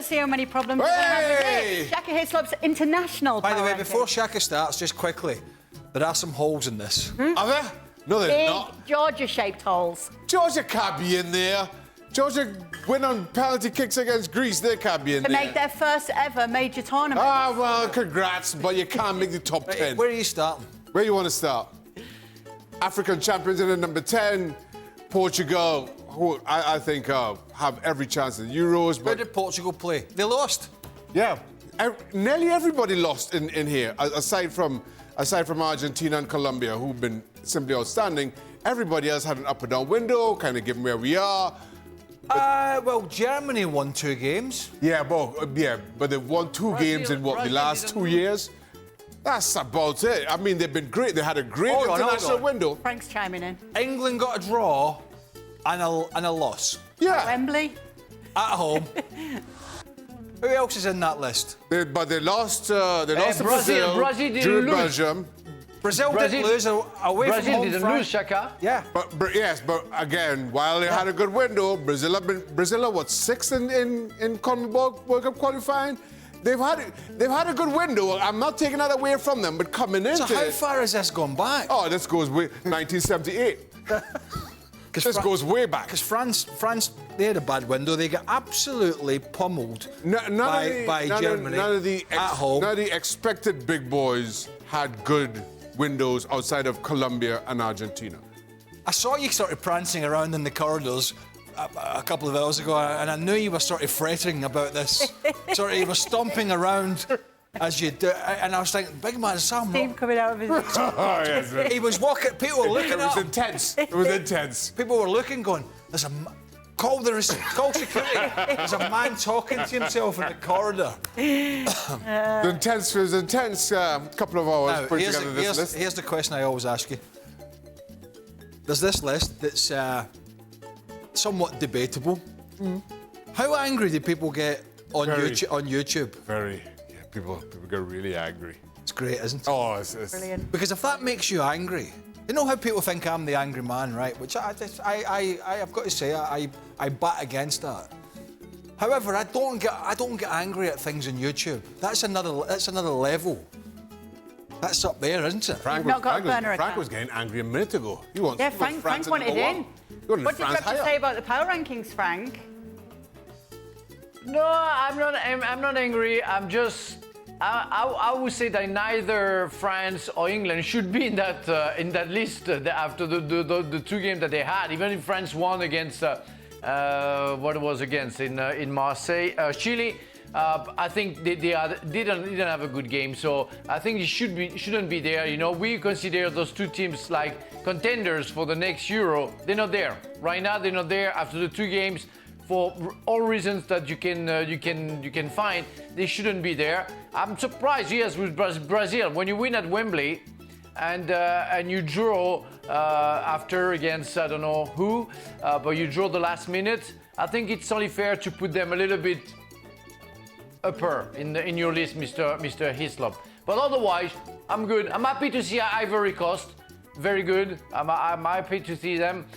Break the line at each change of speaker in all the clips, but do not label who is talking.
see how many problems we're going to have today. Shaka Hislop's international
By the way,
power
before
rankings.
Shaka starts, just quickly, there are some holes in this.
Are there? No, they're
Big
not.
Georgia-shaped holes.
Georgia can't be in there. Georgia win on penalty kicks against Greece. They can't be in
To
there.
make their first ever major tournament.
Ah, well, congrats, but you can't make the top 10.
Where are you starting?
Where you want to start? African champions in at number 10. Portugal, who I think have every chance in the Euros.
Where
But
did Portugal play? They lost.
yeah, nearly everybody lost in here, aside from Argentina and Colombia, who've been simply outstanding. Everybody else had an up and down window, kind of given where we are.
Well, Germany won 2 games.
Yeah, but they've won 2 games in the last 2 years. That's about it. I mean, they've been great. They had a great international window.
Frank's chiming in.
England got a draw and a loss.
Yeah,
Wembley.
At home. Who else is in that list?
but they lost to
Brazil
Brazil,
didn't
drew
lose.
Belgium.
Brazil didn't lose away from
Brazil
home.
didn't
Frank.
lose, Shaka.
Yeah.
But again, while they had a good window, Brazil are what, 6th in CONMEBOL World Cup qualifying. They've had a good window. I'm not taking that away from them, but coming into
So how
it,
far has this gone back?
oh, this goes way 1978. This goes way back.
Because France, they had a bad window. They got absolutely pummeled by Germany
None of the
at home.
None of the expected big boys had good windows outside of Colombia and Argentina.
I saw you sort of prancing around in the corridors a couple of hours ago, and I knew you were sort of fretting about this. Sort of, you were stomping around as you do, and I was thinking, big man, is something
Steam
wrong?
coming out of his...
Oh, yes.
He was walking, people were looking
It
at
was
him.
intense. It was intense.
People were looking, going, there's a... Call security. There's a man talking to himself in the corridor.
It was intense couple of hours
Now,
putting together this list.
here's the question I always ask you. There's this list that's somewhat debatable. How angry do people get on
Very.
YouTube?
Very. Yeah, people get really angry.
It's great, isn't it?
Oh, it's
Brilliant.
Because if that makes you angry, you know how people think I'm the angry man, right? Which I've got to say, I bat against that. However, I don't get angry at things on YouTube. That's another level. That's up there, isn't it?
Frank
Not got a burner
Frank
account.
was getting angry a minute ago. He wants
Yeah,
he
Frank
wants
wanted
number
in.
one. He wanted
What did you
France
have to
higher.
say about the power rankings, Frank?
No, I'm not angry. I'm just. I would say that neither France or England should be in that list after the 2 games that they had. Even if France won against what it was against in Marseille, Chile. I think they didn't have a good game, so I think it shouldn't be there. You know, we consider those 2 teams like contenders for the next Euro. They're not there right now. They're not there after the 2 games. For all reasons that you can find, they shouldn't be there. I'm surprised, yes, with Brazil when you win at Wembley, and you draw after against I don't know who, but you draw the last minute. I think it's only fair to put them a little bit upper in your list, Mr. Hislop. But otherwise, I'm good. I'm happy to see Ivory Coast. Very good. I'm happy to see them,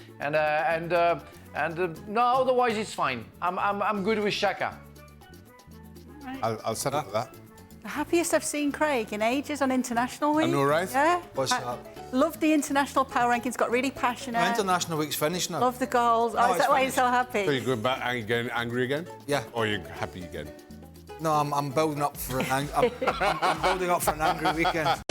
no, otherwise it's fine. I'm good with Shaka.
I'll settle for that.
The happiest I've seen Craig in ages on international week.
I know, right?
Yeah.
What's that?
Loved the international power rankings. Got really passionate.
International week's finished now.
Love the goals.
No,
Oh, is
it's
that why you're
finished.
so happy?
So you're going back and getting angry again?
Yeah.
Or you're happy again?
No, I'm building up for I'm building up for an angry weekend.